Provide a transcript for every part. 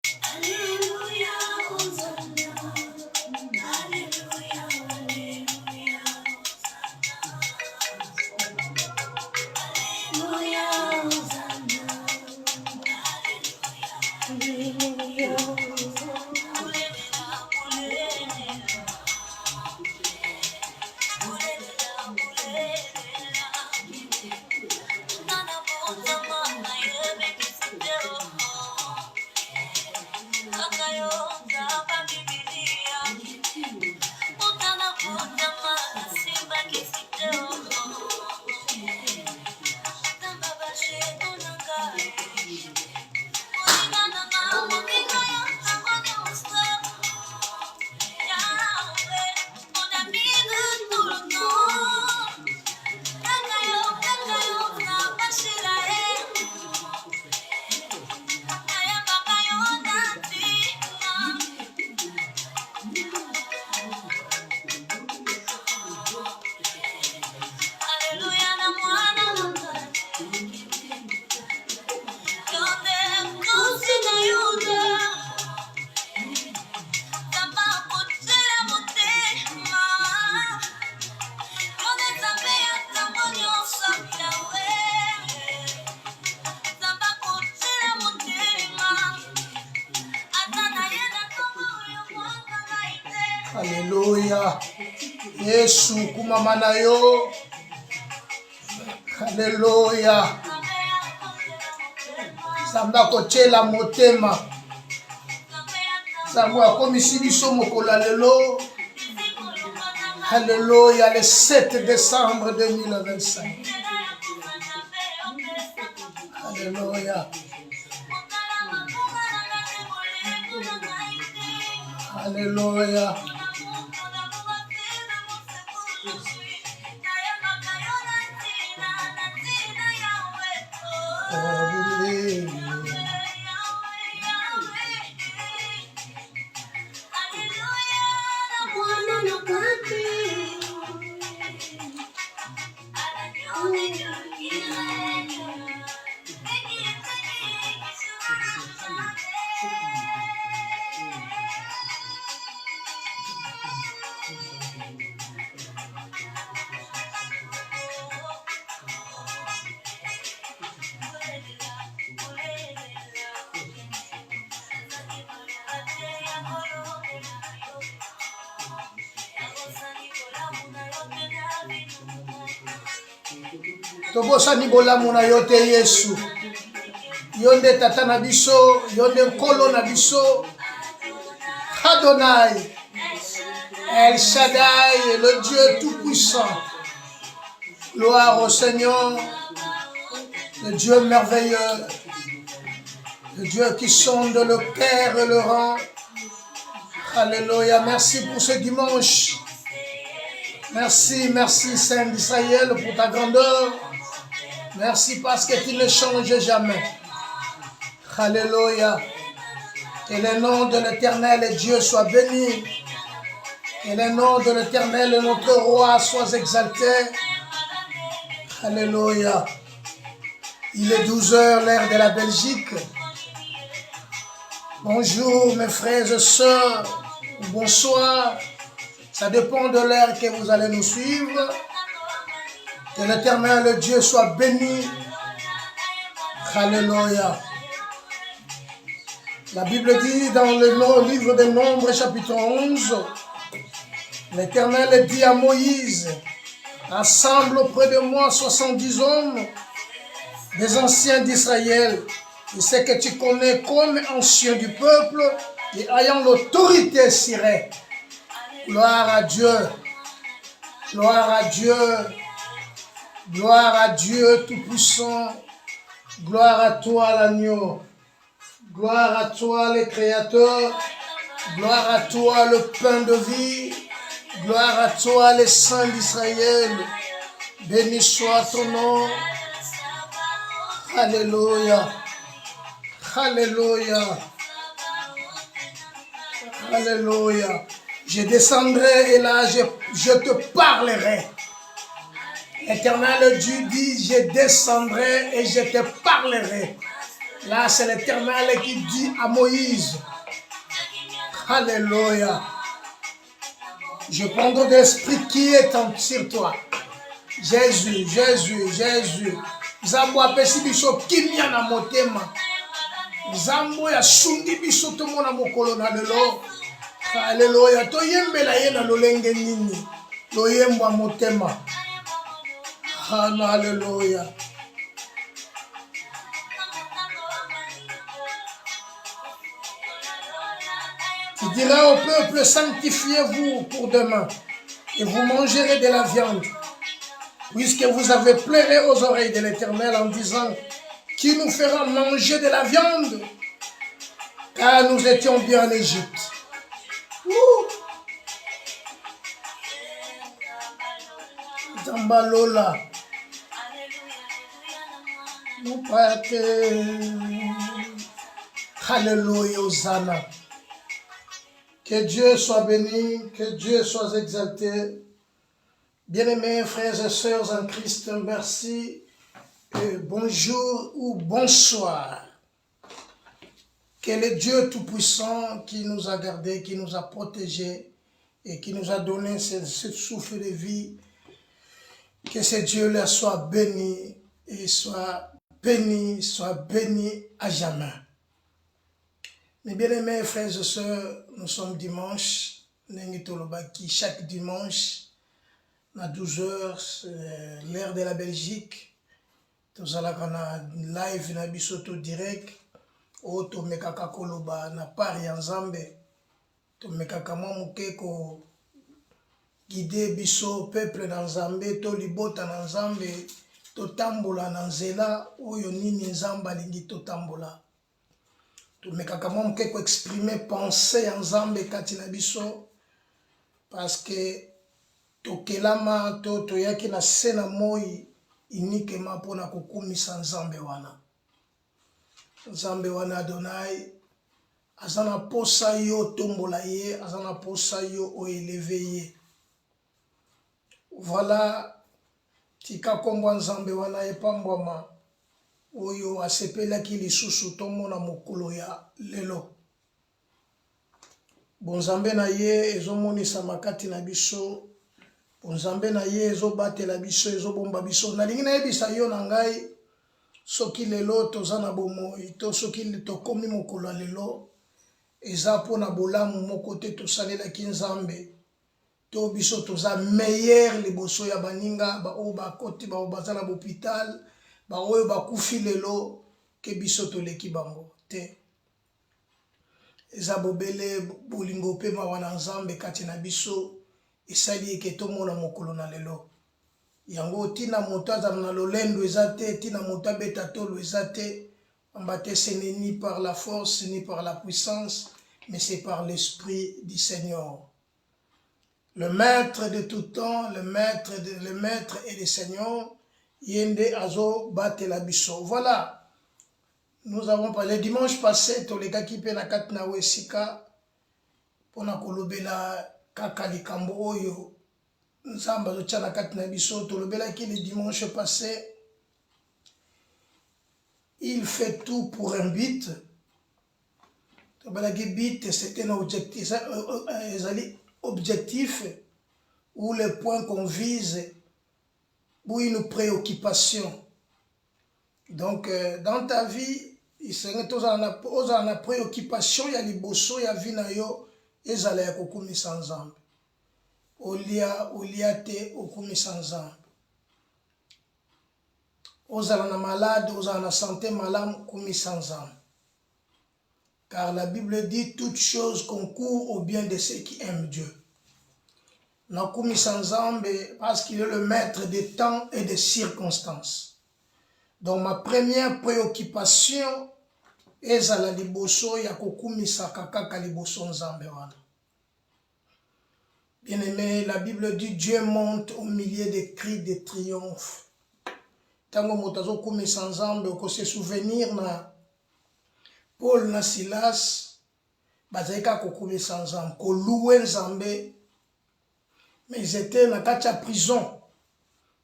Alléluia, Hosanna. Alléluia, Alléluia, Alléluia, Hosanna. Alléluia, Alléluia. Yesu kumamana yo. Alléluia. Samba kochela motema. Samba komisi biso mokola lelo. Alléluia, le 7 décembre 2025. Alléluia. Alléluia. Tobosani bolamu na yo te Yesu. Yonde tata na biso, yonde nkolo na biso. Adonai, El Shaddai, le Dieu tout-puissant. Gloire au Seigneur, le Dieu merveilleux, le Dieu qui sonde le cœur et le rang. Alléluia, merci pour ce dimanche. Merci, merci Saint d'Israël pour ta grandeur. Merci parce que tu ne changes jamais. Alléluia. Que le nom de l'Éternel Dieu soit béni. Que le nom de l'Éternel, notre roi, soit exalté. Alléluia. Il est 12h, l'heure de la Belgique. Bonjour mes frères et sœurs. Bonsoir. Ça dépend de l'heure que vous allez nous suivre. Que l'Éternel Dieu soit béni. Alléluia. La Bible dit dans le livre des Nombres, chapitre 11, l'Éternel dit à Moïse, rassemble auprès de moi 70 hommes, des anciens d'Israël, et ceux que tu connais comme anciens du peuple, et ayant l'autorité sur eux. Gloire à Dieu, gloire à Dieu, gloire à Dieu Tout-Puissant, gloire à toi l'agneau, gloire à toi le Créateur, gloire à toi le pain de vie, gloire à toi les saints d'Israël, béni soit ton nom, alléluia, alléluia, alléluia. Je descendrai et là je te parlerai. L'Éternel Dieu dit, je descendrai et je te parlerai. Là, c'est l'Éternel qui dit à Moïse, alléluia, je prendrai l'esprit qui est sur toi. Jésus, Jésus, Jésus. Zambo apesi biso kimia na motema. Zambo ya sungi biso tomo na mokolo na lelo. Alléluia. Toyembela ye na lolenge nini. Toyemba motema. Alléluia. Tu diras au peuple, sanctifiez-vous pour demain, et vous mangerez de la viande, puisque vous avez pleuré aux oreilles de l'Éternel en disant, qui nous fera manger de la viande, car nous étions bien en Égypte. Zambalola. Nous Alléluia, Hosanna. Que Dieu soit béni, que Dieu soit exalté. Bien-aimés frères et sœurs en Christ, merci, et bonjour ou bonsoir. Que le Dieu Tout-Puissant qui nous a gardés, qui nous a protégés et qui nous a donné ce souffle de vie, que ce Dieu-là soit béni et soit béni à jamais. Mes bien-aimés frères et sœurs, nous sommes dimanche, chaque dimanche, à 12h, l'heure de la Belgique, nous allons live na bisoto direct, to mekaka koloba na pari ya Nzambe, to mekaka muke ko guider biso peuple na Nzambe, to libota na Nzambe, to tambola na nzela oyo nini Nzambe alingi to tambola. To mekaka muke ko exprimer pensée ya Nzambe kati na biso, parce que tokelama toyaki na sena moi uniquement mpona kokumisa Nzambe wana. Nzambe wana Adonai aza na posa yo tombola ye, aza na posa yo oeleve ye. Voilà, tika kombo Nzambe wana epambwama oyo asepelaki lisusu tomona mokolo ya lelo. Bonzambe na ye ezomonisa makati na biso, bonzambe na ye ezobatela biso, ezobomba biso. Nalingi nayebisa yo na ngai, soki lelo toza na bomoi, to soki tokomi mokolo ya lelo, eza mpona bolamu moko te tosalelaki Nzambe, to biso toza meilleur liboso ya baninga, baoyo bakoti bao baza na bopital, baoyo bakufi lelo, ke biso toleki bango te. Eza bobele bolingo pe mawana Nzambe kati na biso, esali eke tomona mokolo na lelo. Yango tina moto azala na lolendo eza te, tina moto abeta tolo eza te, ambate ce n'est ni par la force ni par la puissance, mais c'est par l'Esprit du Seigneur. Le maître de tout temps, le maître et le Seigneur, yende azo bate la biso. Voilà. Nous avons parlé dimanche passé, toleka kipe na kat na wesika, pona kolobela kaka likambo oyo, Nzamba zo tchala kat na biso, tolobela ki le dimanche passé, il fait tout pour un but. Tolobela ki but, c'était un objectif, ou le point qu'on vise, ou une préoccupation. Donc, dans ta vie, il serait tous en préoccupation, il y a les bosso, il y a vinayo, et zala ya kokumi sans Nzambe. Olia te okumi sans Nzambe. Ozala na malade, ozala na santé malade, okumi sans Nzambe. Car la Bible dit toutes choses concourent au bien de ceux qui aiment Dieu. Nakumi sans Nzambe parce qu'il est le maître des temps et des circonstances. Donc ma première préoccupation est la liboso ya kokumisa kaka liboso Nzambe wana. Bien-aimé, la Bible dit Dieu monte au milieu des cris de triomphe. Tango motazo kumisa Nzambe ko se souvenir na Paul na Silas bazaika kokumisa Nzambe ko louer Nzambe, mais ils étaient dans la prison.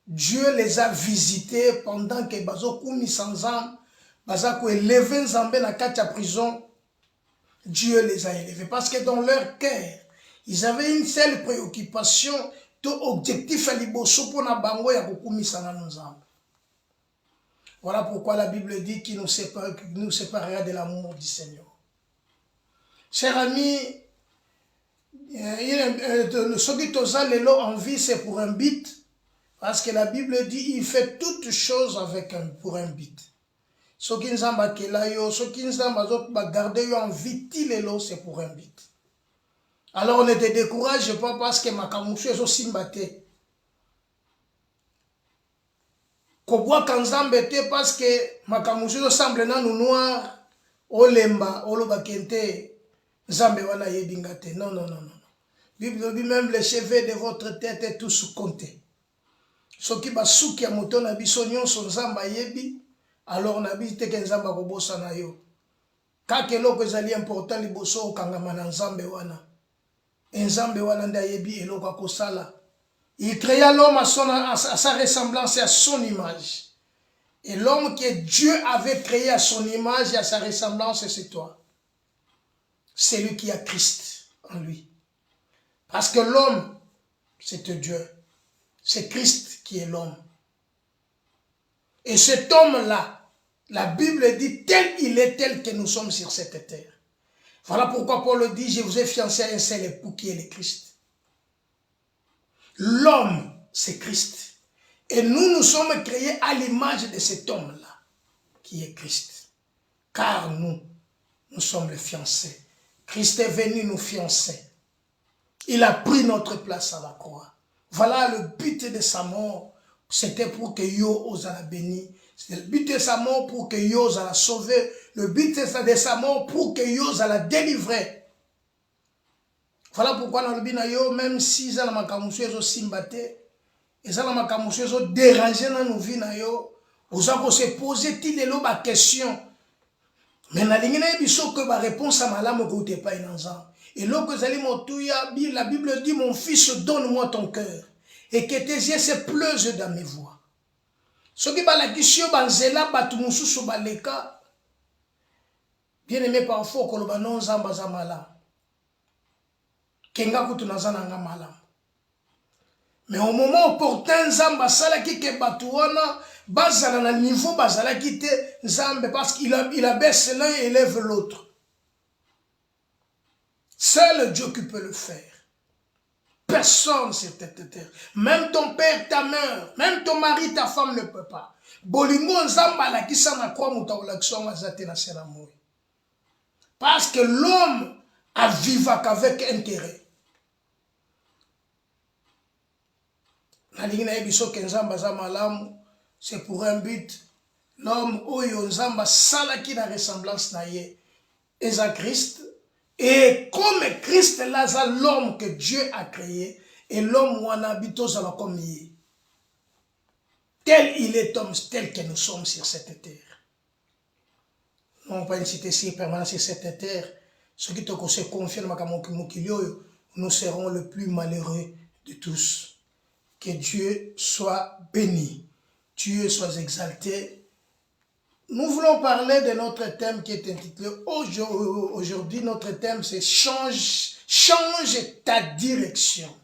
Dieu les a visités pendant que bazo kumisa Nzambe, bazako élever nzambe na kati ya prison, Dieu les a élevés. Parce que dans leur cœur, ils avaient une seule préoccupation, tout objectif à liboso pour na bango ya kokumisa na nzambe. Voilà pourquoi la Bible dit qu'il nous séparera de l'amour du Seigneur. Chers amis, ce qui toza lelo en vie, c'est pour un but. Parce que la Bible dit il fait toutes choses pour un but. Ce qui nous a gardé en vie, c'est pour un but. Alors on ne te décourage pas parce que ma kamushu est aussi mbaté. Kobwa kanzambe te parce que ma kamushu semble na nous noir, olemba, oloba kente, nzambe wana yebingate. Non, non, non, non. Bible dit même les cheveux de votre tête est tous comptés. Ce qui va souki à moto na biso nyonso nzamba yebi, alors na bi te ke nzamba kobosa na yo. Kake loko ezali important liboso okangama na nzambe wana. Nzambe wana nda yebi eloko akosala. Il créa l'homme à sa ressemblance et à son image. Et l'homme que Dieu avait créé à son image et à sa ressemblance, c'est toi. C'est lui qui a Christ en lui. Parce que l'homme, c'est Dieu. C'est Christ qui est l'homme. Et cet homme-là, la Bible dit tel il est, tel que nous sommes sur cette terre. Voilà pourquoi Paul dit, je vous ai fiancé à un seul époux qui est le Christ. L'homme, c'est Christ. Et nous sommes créés à l'image de cet homme-là, qui est Christ. Car nous sommes les fiancés. Christ est venu nous fiancer. Il a pris notre place à la croix. Voilà le but de sa mort. C'était pour que Yo ose la bénir. C'était le but de sa mort pour que Yo ose la sauver. Le but de sa mort pour que Yo ose la délivrer. Voilà pourquoi dans le binayo, même si ils ont la simbate, ils ont la dérangé dans nos vies, vous avez se poser la question. Mais la réponse à ma lame ne pas une. Et lorsque la Bible dit, mon fils, donne-moi ton cœur. Et que tes yeux se pleusent dans mes voies. Ce qui est la question, bien aimé parfois, que le non zambazamala. Kenga kutunazana malam. Mais au moment opportun, Zamba salaki ke batuana, bazala na niveau bazala kite Zambe parce qu'il abaisse l'un et élève l'autre. Seul Dieu qui peut le faire. Personne sur cette terre. Même ton père, ta mère, même ton mari, ta femme ne peut pas. Bolingo Zamba la kisa na kwa mutaulakson azate na senamoui. Parce que l'homme a vivre qu'avec intérêt. C'est pour un but. L'homme oyo nzamba salaki na ressemblance na ye est Christ. Et comme Christ là, c'est l'homme que Dieu a créé. Et l'homme ou en habitant comme il est. Tel il est homme, tel que nous sommes sur cette terre. Non pas une cité si permanente sur cette terre. Ce qui te confirme que nous serons le plus malheureux de tous. Que Dieu soit béni, Dieu soit exalté. Nous voulons parler de notre thème qui est intitulé aujourd'hui. Notre thème c'est change ta direction.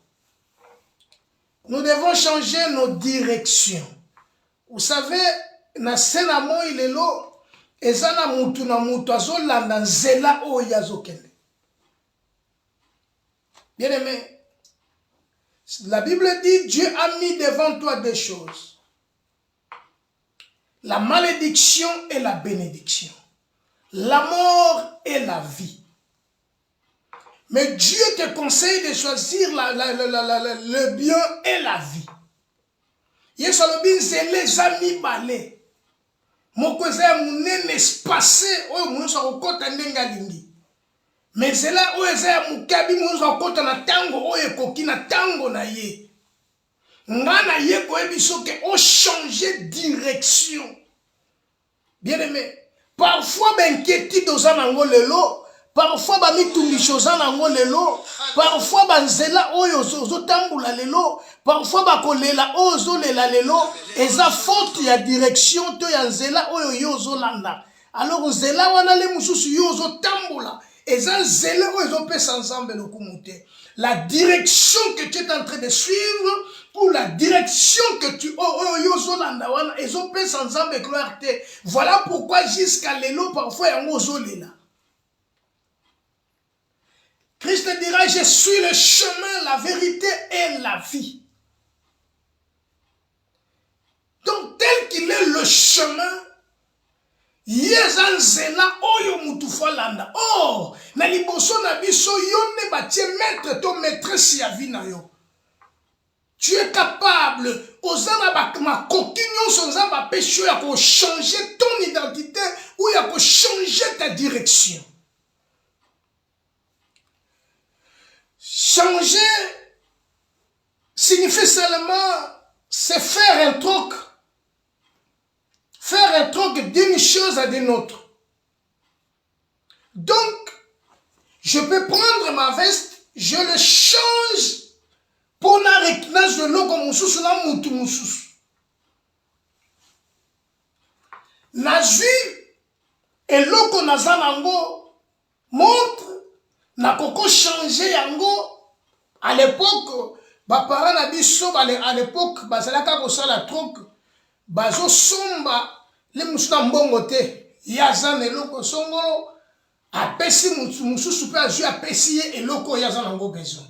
Nous devons changer nos directions. Vous savez, na senamo ilelo ezana mutu na mutu azolanda nzela o yazokende. Bien aimé. La Bible dit, Dieu a mis devant toi deux choses. La malédiction et la bénédiction. La mort et la vie. Mais Dieu te conseille de choisir le bien et la vie. Yesolobin c'est les amis balés. Mon cousin mon espacé, oh mon so kota ndenga lingi. Mais c'est là où est mukabi munzo kota na tango oye koki na tango na ye. Ngana ye ko ebiso ke o changer direction. Bien aimé, parfois inquiétude ozana lelo, parfois ba mitungisho ozana lelo, parfois banzela oyo ozotambula lelo, parfois ba kolela ozolela lelo, eza faute ya direction to ya nzela oyo yo ozolanda. alors nzela wana le mususu yo ozotambola eza nzela oyo ezopesa nzambe lokumu te. La direction que tu es en train de suivre ou la direction que tu yo ozolanda wana ezopesa nzambe gloire te. Voilà pourquoi jusqu'à lelo parfois yango ozolela. Christ dira, je suis le chemin, la vérité et la vie. Donc tel qu'il est le chemin, yezanzela oyo mutufa landa. Oh, na liboso na biso yo ne batie maître to maîtresse ya vie na yo. Tu es capable, ozana ma coquignon sans ba péché ya ko changer ton identité ou ya ko changer ta direction. Changer signifie seulement c'est faire un troc. Faire un troc d'une chose à d'une autre. Donc, je peux prendre ma veste, je le change pour na rekinage de l'eau comme mususu na mutu mususu. Nazui et l'eau qu'on a zanango montre na koko changer yango. À l'époque, ba parents na biso à l'époque bazalaka ko sala troc. Bazo somba le mususu mbongo te yazana eloko songolo apesi mususu pe azu apesi ye eloko yazana ngo besoin.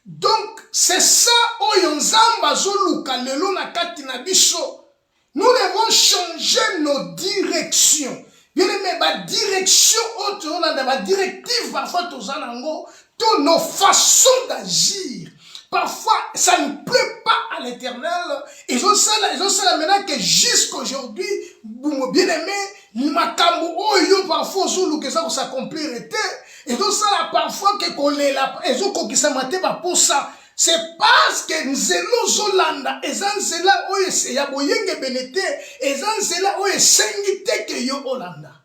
Donc c'est ça oyo nzamba zoluka lelo na kati na biso. Nous devons changer nos directions. Bien aimé, ba direction autre on a ba directive parfois tozanango tous nos façons d'agir. Parfois, ça ne plaît pas à l'Éternel. Ils ont ça maintenant que jusqu'aujourd'hui, bien aimé, makambo oyo parfois zulu que ça s'accomplir était. Ils ont ça parfois que kolela, ils ont kokisa mate ba pour ça. C'est parce que nzelo zolanda, ezan zela oyo se ya boyenge benete, ezan zela oyo sengite ke yo olanda.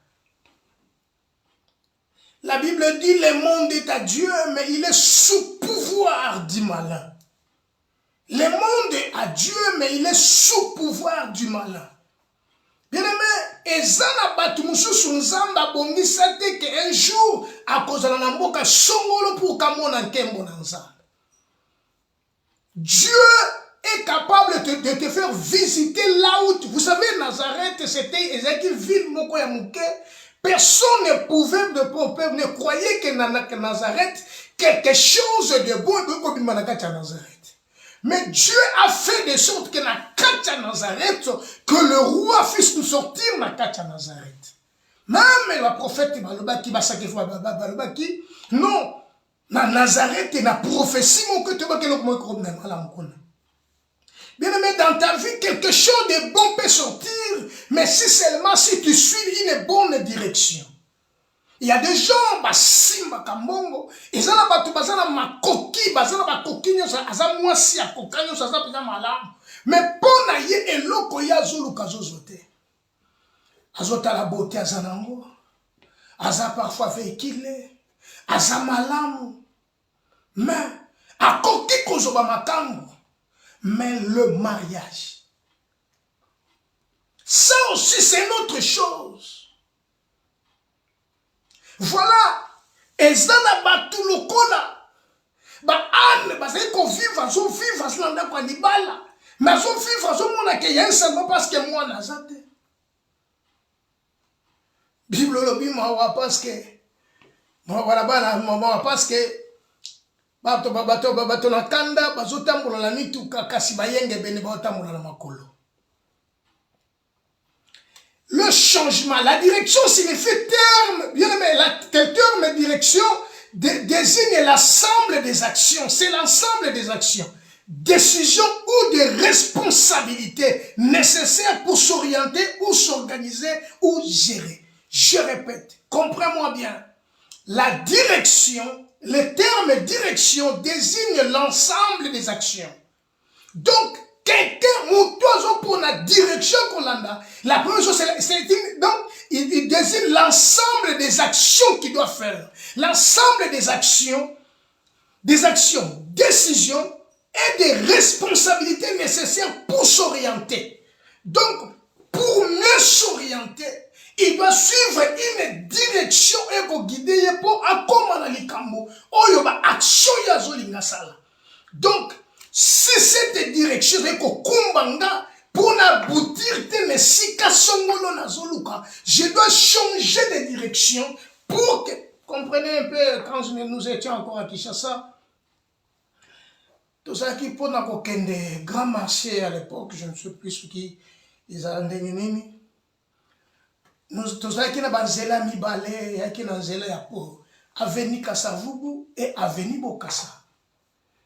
La Bible dit le monde est à Dieu, mais il est sous pouvoir du malin. Le monde est à Dieu, mais il est sous pouvoir du malin. Bien aimé, ezana batu mususu nzamba bongisa te que un jour à cause de la mboka songolo pour kamona nkembo na nzamba. Dieu est capable de te faire visiter là où vous savez Nazareth c'était une ville moko ya muke. Personne ne pouvait, ne croyait que Nazareth, quelque chose de bon à Nazareth. Mais Dieu a fait de sorte que na Katia Nazareth, que le roi puisse nous sortir na Katia Nazareth. Même le prophète Balobaki, Balobaki, non, na Nazareth, na prophétie, mon que tu vas que le bien aimé, dans ta vie, quelque chose de bon peut sortir, mais si seulement si tu suis une bonne direction. Il y a des gens, simba kambongo, ils ont la ma coquille, ma coquille, ça moi si à cocagne, ça peut malade. Mais pour naïe et l'oko ya zulu kazozote. Azota la beauté azanango, aza parfois véhiculé, aza malamu. Mais à coquille kozoba makambo. Mais le mariage, ça aussi c'est une autre chose. Voilà, ezana batu lokola, ba ane, ba zay ko vivre, zo vivre, zlanda kwa nibala, mais zo vivre, zo mona ke yen seulement parce que moi nazate. Bible lobi mawa parce que, voilà bana mawa parce que. Bato na kanda bazotambola na mituka kasi bayenge bene bazotambola na makolo. Le changement, la direction signifie terme, bien aimé, le terme direction désigne l'ensemble des actions, c'est l'ensemble des actions, décisions ou des responsabilités nécessaires pour s'orienter ou s'organiser ou gérer. Je répète, comprends-moi bien, la direction. Le terme direction désigne l'ensemble des actions. Donc, quelqu'un, pour la direction qu'on a, la première chose, donc, il désigne l'ensemble des actions qu'il doit faire. L'ensemble des actions, décisions et des responsabilités nécessaires pour s'orienter. Donc, pour mieux s'orienter, Il doit suivre une direction et ko guider pour akomana likambo oyo ba action ya zolinga sala. Donc si cette direction est ko kumbanga pour aboutir te mesika songolo na zoluka, je dois changer de direction pour que, comprenez un peu, quand nous étions encore à Kinshasa, tout ça qui pour na kokende grand marché à l'époque, je ne sais plus ce qui ils ont nini. Nous tout ça qui na banzela mibale ya qui na nzela ya po avenue Kasavubu et avenue Bokassa.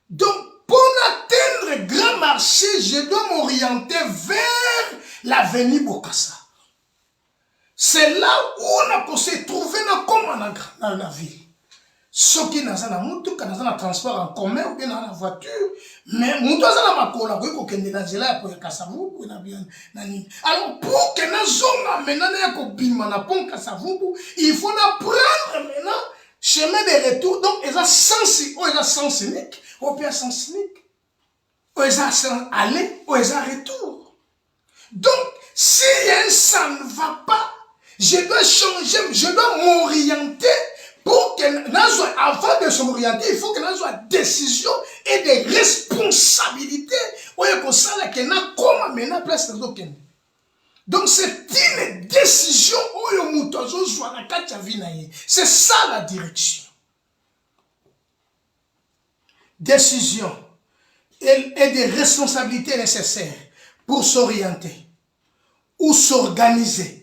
Donc pour atteindre grand marché, je dois m'orienter vers l'avenue Bokassa. C'est là où on a se trouvé dans la ville. Ce qui n'a pas de transport en commun ou bien dans la voiture, mais nous avons alors pour que nous il faut prendre maintenant chemin de retour. Donc, ils ont sens unique, ou bien sens unique, ou ils ont aller, ou ils ont retour. Donc, si ça ne va pas, je dois changer, je dois m'orienter pour que, avant de s'orienter, il faut que nous ayons des décisions et des responsabilités. Donc, c'est une décision. C'est ça la direction. Décision et des responsabilités nécessaires pour s'orienter ou s'organiser.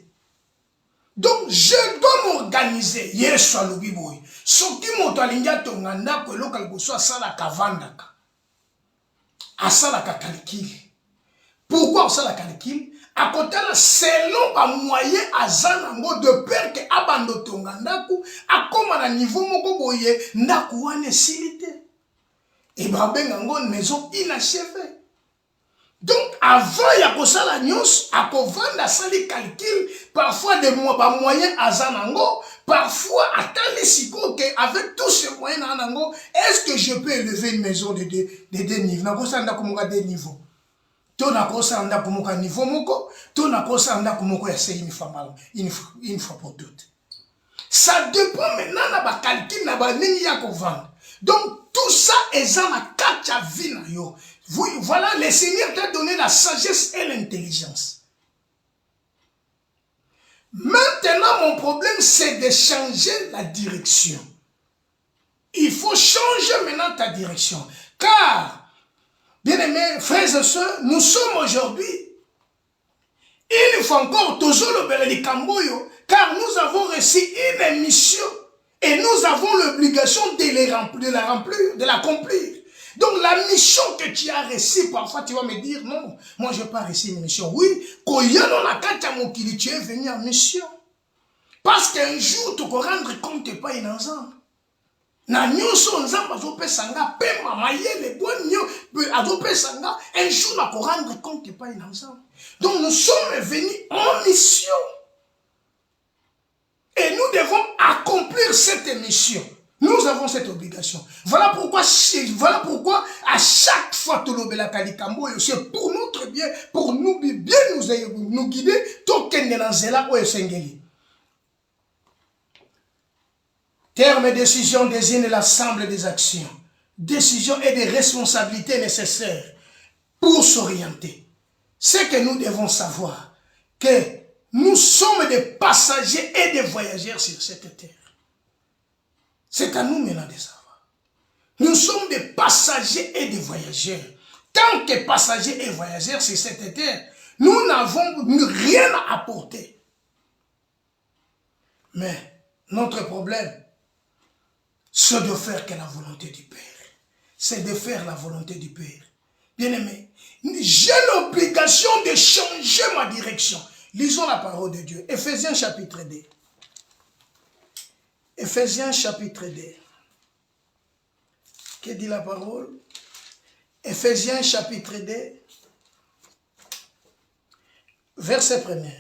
Donc, je dois m'organiser. Yes, alobi boy. Soki moto alinga tonganda ko local boso asala kavandaka. Asala ka calcul. Pourquoi asala calcul? À côté là, selon ba moyen azanango de peur que abando tonganda ku akoma na niveau moko boye ndaku wane silité. Et ba bengango maison inachevée. Donc, avant, il y a ça la news, à vendre ça les calculs, parfois des moyens à Zanango, parfois à Talisiko, avec tous ces moyens à Zanango, est-ce que je peux élever une maison de deux niveaux? N'a pas ça deux niveaux. Tout n'a pas ça niveau moko, tout n'a pas ça une fois pour toutes. Ça dépend maintenant de la calcul, de la ligne à vendre. Donc, tout ça est dans la kacha vie. Voilà, le Seigneur t'a donné la sagesse et l'intelligence. Maintenant, mon problème, c'est de changer la direction. Il faut changer maintenant ta direction. Car, bien-aimés, frères et sœurs, nous sommes aujourd'hui, il faut encore toujours le Camboyo, car nous avons reçu une mission et nous avons l'obligation de l'accomplir. Donc la mission que tu as reçue, parfois tu vas me dire, non, moi je n'ai pas reçu une mission. Oui, quand tu es venu en mission. Parce qu'un jour, tu vas rendre compte que tu n'es pas une ensemble. Un jour, tu vas rendre compte que tu n'es pas une ensemble. Donc nous sommes venus en mission. Et nous devons accomplir cette mission. Nous avons cette obligation. Voilà pourquoi à chaque fois que nous c'est pour notre bien, pour nous bien nous guider, terme et décision désigne l'ensemble des actions, décisions et des responsabilités nécessaires pour s'orienter. C'est que nous devons savoir que nous sommes des passagers et des voyageurs sur cette terre. C'est à nous maintenant de savoir. Nous sommes des passagers et des voyageurs. Tant que passagers et voyageurs sur cette terre, nous n'avons rien à apporter. Mais notre problème, c'est de faire que la volonté du Père. C'est de faire la volonté du Père. Bien-aimé, j'ai l'obligation de changer ma direction. Lisons la parole de Dieu. Éphésiens chapitre 2. Éphésiens chapitre 2. Que dit la parole? Éphésiens chapitre 2. Verset 1er.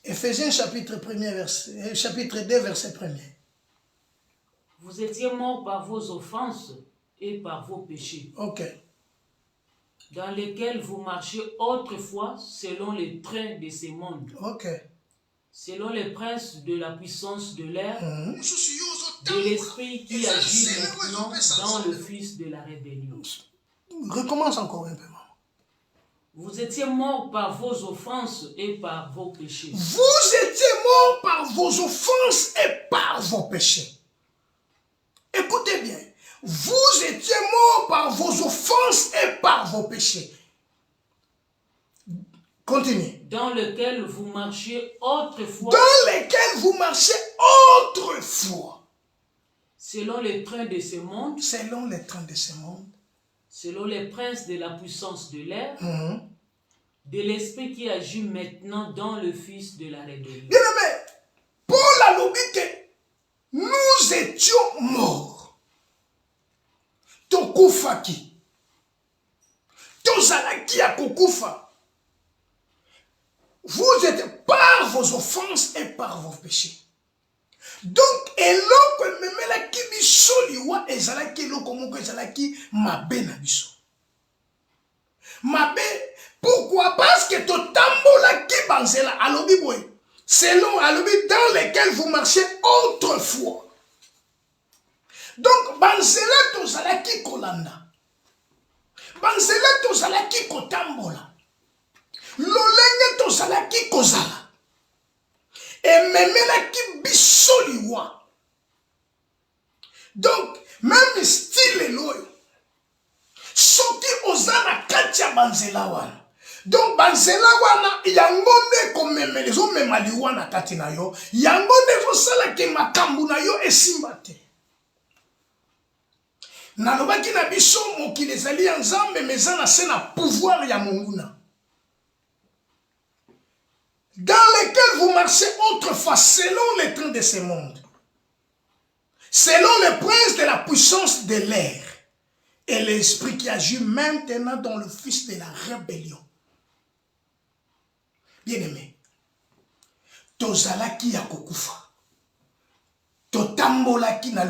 Éphésiens chapitre 2, verset 1er. Vous étiez morts par vos offenses et par vos péchés. Ok. dans lesquels vous marchiez autrefois selon les trains de ce monde, Ok. selon les princes de la puissance de l'air, Mhm. de l'esprit qui agit maintenant dans le fils de la rébellion. Recommence encore un peu. Vous étiez morts par vos offenses et par vos péchés. Vous étiez morts par vos offenses et par vos péchés. Écoutez bien. Vous étiez morts par vos offenses et par vos péchés. Continuez. Dans lequel vous marchiez autrefois, Dans lesquels vous marchez autrefois. selon les trains de ce monde, Selon les trains de ce monde. selon les princes de la puissance de l'air, Mhm. de l'esprit qui agit maintenant dans le fils de la rébellion. Bien aimé, Paul a dit que nous étions morts. Tokufaki. Tozalaki a kokufa. Vous êtes par vos offenses et par vos péchés. Donc, eloko memelaki biso liwa ezalaki eloko moko ezalaki mabe na biso. Mabe, pourquoi? Parce que totambolaki banzela alobi boy. Selon alobi dans lesquels vous marchez autrefois. Donc, banzela tozalaki kolanda. Banzela tozalaki kotambola. Lolenge tozalaki kozala. Ememelaki biso liwa. Donc, même style eloyo. Soki ozana kati ya banzela wana. Donc, banzela wana, yango nde komemele, zo memali wana kati na yo. Yango nde zosala ke makambu na yo esimba te. Nalobaki na biso mokili ezali ya Nzambe meza na se na pouvoir ya monguna. Dans lesquels vous marchez autrefois selon les trains de ce monde, selon les princes de la puissance de l'air, et l'esprit qui agit maintenant dans le fils de la rébellion. Bien-aimé, tozalaki ya kokufa. Totambolaki na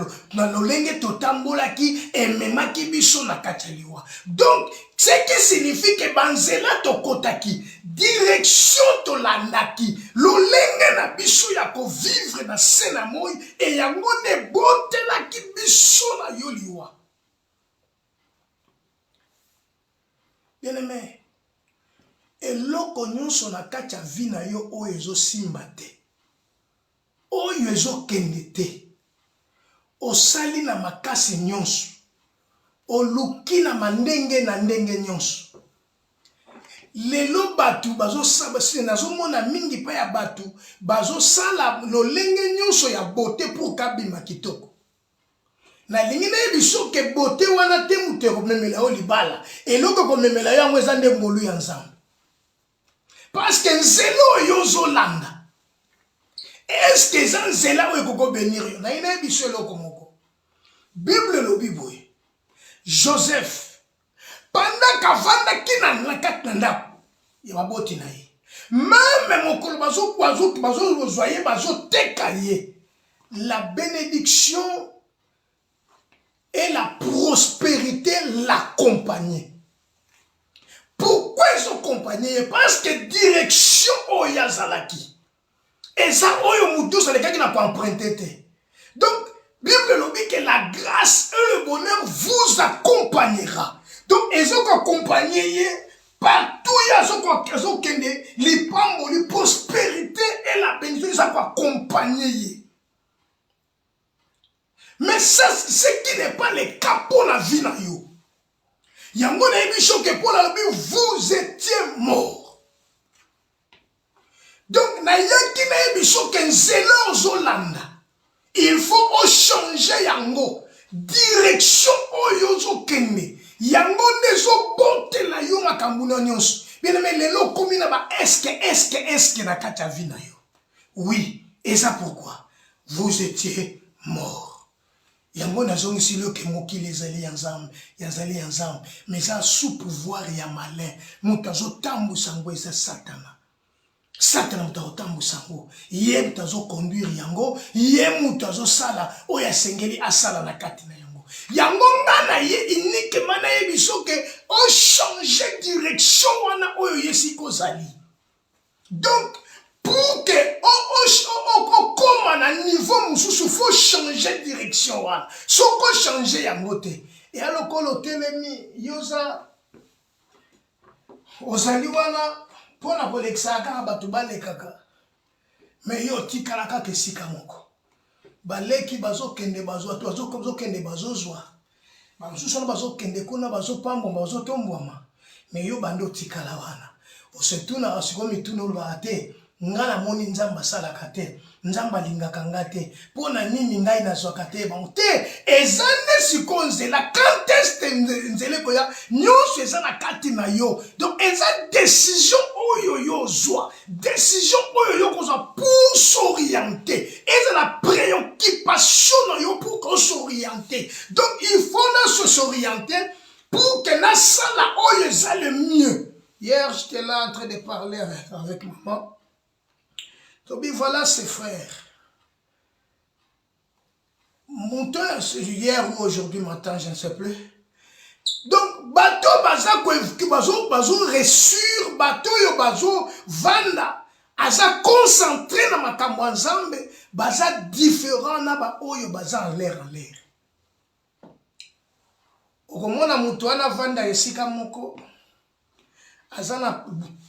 lolenge totambolaki ememaki biso na kachaliwa. Donc, ce qui signifie que banzela tokotaki, direction tolandaki, lolenge na biso ya ko vivre na sena moi et yango ne botelaki biso na yoliwa. Bien-aimé, eloko nyonso na kati ya vi na yo oyo ezosimba te. Oyo ezokende te. Osali na makasi nyonso. Oluki na mandenge na ndenge nyonso. Lelo batu bazosala nazomona mingi pa ya batu bazosala lolenge nyonso ya beauté pour kabima kitoko. Na lingi na yebiso ke beauté wana te mutu komemela o libala. Eloko komemela yango eza nde ngolu ya Nzambe. Parce que nzelo yo zolanda. Est-ce que ça nzela oyo koko bénir yo? Na ina biso eloko moko. Bible lobi boye. Joseph pendant kavanda kina na kati na ndako ya baboti na ye. Même mokolo bazo zoye bazo teka ye. La bénédiction et la prospérité l'accompagnaient. Pourquoi ils ont accompagné? Parce que direction oya zalaki. Et ça, oyo mutu ça les gens qui n'a pas emprunté. Donc, Bible nous dit que la grâce et le bonheur vous accompagnera. Donc, ils ont accompagné partout, ils ont kende l'ipambo, la prospérité et la bénédiction, ils ont accompagné. Mais ça, ce qui n'est pas le cas pour la vie na yo. Yango na ebiso que pour la vie, vous étiez mort. Donc, na yaki na ebiso que nzela ozolanda. Il faut changer yango. Direction oyo zokende. Yango nezo bote la yo makambu na nyonso. Bien aimé, lelo komi na ba est-ce que na kati ya vie na yo. Oui, et ça pourquoi? Vous étiez mort. Yango nazongi si le ke mokili ezali ya Nzambe, mais ça sous pouvoir ya malin. Mutazo tambu sango eza Satana. Satana mutazo tambu sango. Ye mutazo conduire yango, ye mutazo sala oya sengeli asala na kati na yango. yango ngana ye uniquement na ye biso ke o changer direction wana oyo yesi kozali. Donc pour que o koma na niveau mususu faut changer direction wana. Soko changer yango te. Et alokolo telemi yoza ozali wana pona kolekisa kaka bato balekaka. Mais yo tikala kaka esika moko. Baleki bazokende bazokende bazozwa. Bamususu bazokende kuna bazopambwa bazotombwama. Mais yo bando tikala wana. Osetuna asikomi tuna ulbaate. Ngana moni nzamba salaka te. Nzamba lingaka nga te. Pona nini ngai nazwaka te bangote. Ezane sikonze la kanteste nzele koya. Nyonso ezana kati na yo. Donc eza décision oyo yo zwa. Décision oyo yo kozwa pour s'orienter. Eza la préoccupation na yo pour qu'on s'orienter. Donc il faut s'orienter pour que na sala oyo eza le mieux. Hier j'étais là en train de parler avec maman. Donc voilà ses frères. Mon temps, c'est hier ou aujourd'hui matin, je ne sais plus. Donc, bateau baza bazo ressur, bateau yo bazo vanda, aza concentré na makambo nzambe, baza différent na ba oyo baza en l'air. Okomona mutu wana vanda esika moko, aza na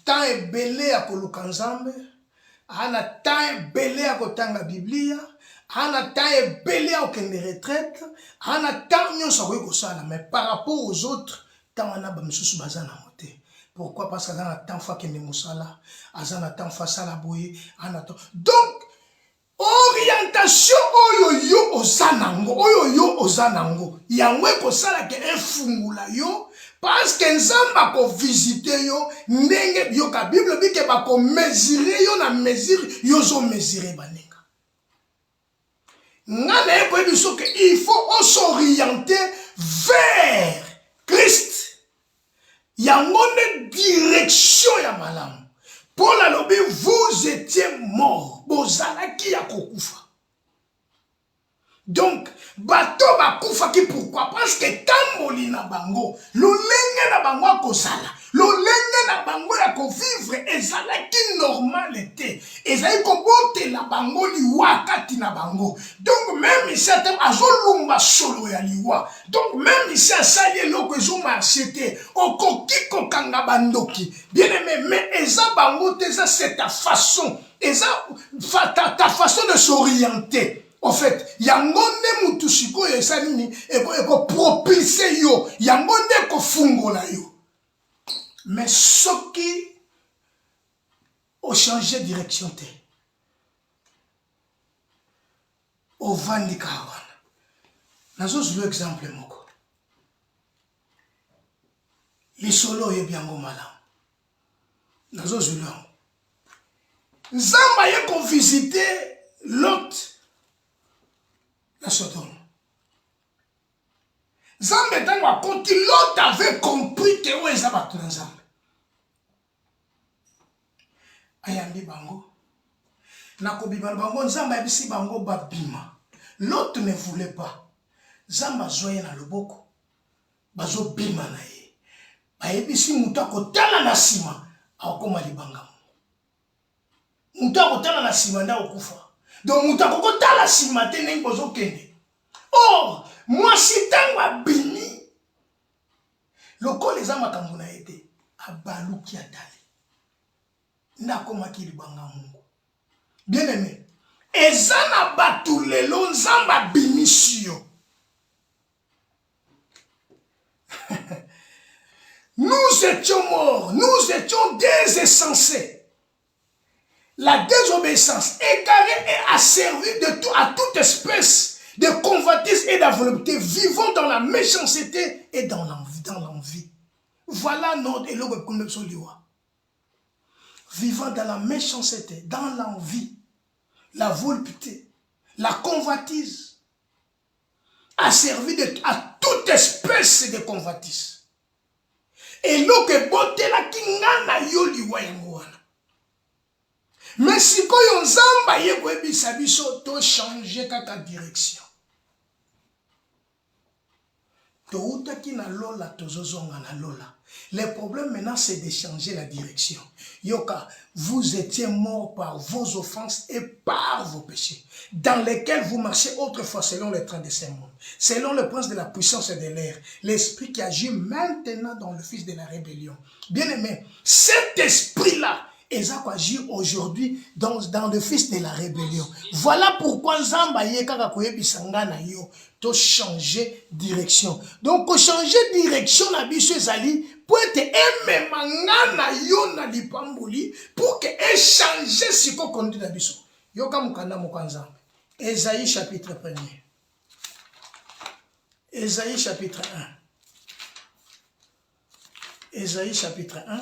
temps ebele ya koluka nzambe. Ana temps belé à kotanga Biblia, ana temps belé à aucune retraite, ana temps nyon sa ko sala, mais par rapport aux autres, tant on a bamisusu bazana moté. Pourquoi? Parce que ana temps fa kende musala, azana temps fa sala boye, ana temps. Donc orientation oyo yo ozanango, yango ko sala ke efungula yo. Parce que nzamba ko visiter yo ndenge yo ka Bible bi ke ba ko mesurer yo na mesure yo zo mesurer banenga. Ngana ko biso ke il faut s'orienter vers Christ. Yango ne direction ya malamu. Paul a lobé vous étiez morts, bozalaki ya kokufa. Donc, bato bakufa ki pourquoi? Parce que tamboli na bango, lolenge na bango akosala, lolenge na bango ya ko vivre ezalaki normalité, ezali kobote la bango liwa kati na bango. Donc même ici azolumba solo ya liwa. Donc même ici asali eloko ezo marché te, okoki kokanga bandoki. Bien aimé, mais eza bango te, c'est ta façon, eza ta façon de s'orienter. En fait, yangonde mutushiko yesa nini eko propulser yo, yangonde ko fungola yo. Mais ce qui a changé de direction te. Au vandi kawana. Nazo zulu exemple moko. Les solo ye biango malam. Nazo zulu. Nzamba ye ko visiter Lot. La Sodome. Nzambe tango a konti Lot avait compris que ouais ça va tout ensemble. Ayambi bango. Na kobiba bango nzamba yebisi bango babima. Lot ne voulait pas. Nzamba zoye na loboko. Bazo bima na ye. Bayebisi mutu akotala na sima akoma libanga. Mutu akotala na sima nda okufa. Donc mutu akotala sima te ndenge bozokende. Or moi si tango abimi lokolo eza makambo na ye te abaluki atali nakomaki libanga mungu. Bien aimé, eza na batu lelo nzamba abimisi yo. Nous étions morts, nous étions désessensés. La désobéissance égarée et asservie à toute espèce de convoitise et d'avolupté, vivant dans la méchanceté et dans l'envie. Voilà notre éloge comme soliwa. Vivant dans la méchanceté, dans l'envie, la volupté, la convoitise, asservie à toute espèce de convoitise. Et l'eau que botte la kingana yoli wayangoana. Mais si koyo nzamba ye kwebisa biso to changer kaka direction. Toutaki na lola, tozozonga na lola. Le problème maintenant, c'est de changer la direction. Yoka, vous étiez morts par vos offenses et par vos péchés, dans lesquels vous marchez autrefois selon les trains de ce monde, selon le prince de la puissance et de l'air, l'esprit qui agit maintenant dans le fils de la rébellion. Bien-aimé, cet esprit-là, Eza agir aujourd'hui dans le fils de la rébellion. Voilà pourquoi Zamba yekaka koyebisanga na yo to changer direction. Donc ko changer direction na biso ezali pour être ememanga na yo na lipamboli pour que échanger siko conduit na biso. Yoka mukanda mokanza. Ésaïe chapitre 1er. Ésaïe chapitre 1. Ésaïe chapitre 1.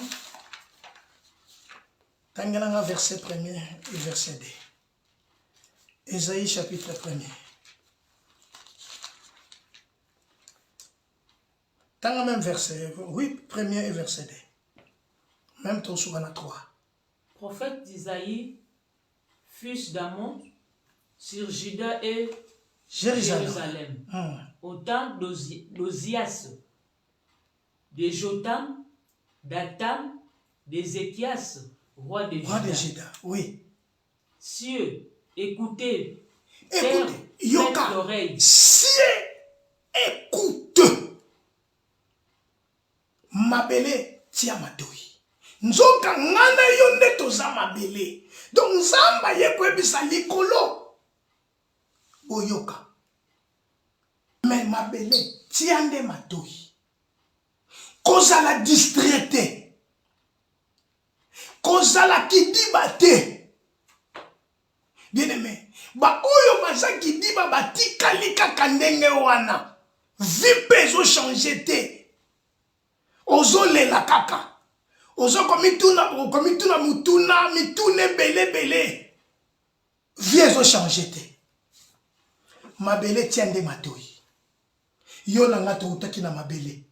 Tangalanga verset 1er et verset 2. Ésaïe chapitre 1er. Tanga même verset, oui, 1er et verset 2. Même ton souverain 3. Prophète Isaïe, fils d'Amon, sur Juda et Jérusalem. Au temps d'Ozias, de Jotam, d'Atam, d'Ézéchias, roi de Juda. Oui. Cieux, écoutez, Écoutez, Yoka, l'oreille. Cieux, écoute. Mabele, tia matoi. Nzoka ngana yonde toza mabele. Donc nzamba yekwebisa likolo. Boyoka. Mais mabele, tia nde matoi. Koza la distraité. Kozala kidiba te. Bien aimé, ba oyo baza kidiba batikali kaka ndenge wana. Vipe ezo changer te. Ozo lela kaka. Ozo komituna mutuna mitune bele. Vie ezo changer te. Mabele tiende matoi. Yo nanga to utaki na mabele.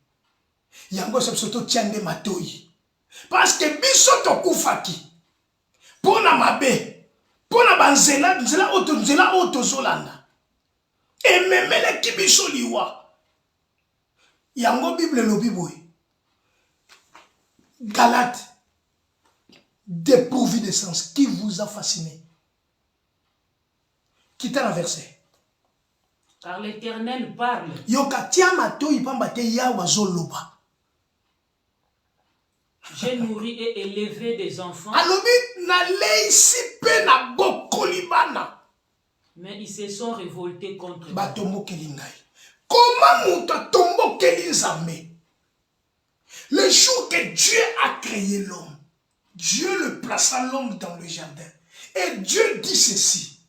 Yango sepsoto tiende matoi. Parce que biso tokufaki pona mabe pona banzela nzela oto zolanda ememele ki biso liwa yango Bible lobi boye Galate dépourvu de sens qui vous a fasciné. Quittez la verset. Car l'Éternel parle. Yoka tia mato ipamba te yawa zoloba. J'ai nourri et élevé des enfants. Alobi na leisi pe na bokolibana. Mais ils se sont révoltés contre moi. Comment muta tombo kelinzame? Le jour que Dieu a créé l'homme, Dieu le plaça l'homme dans le jardin. Et Dieu dit ceci: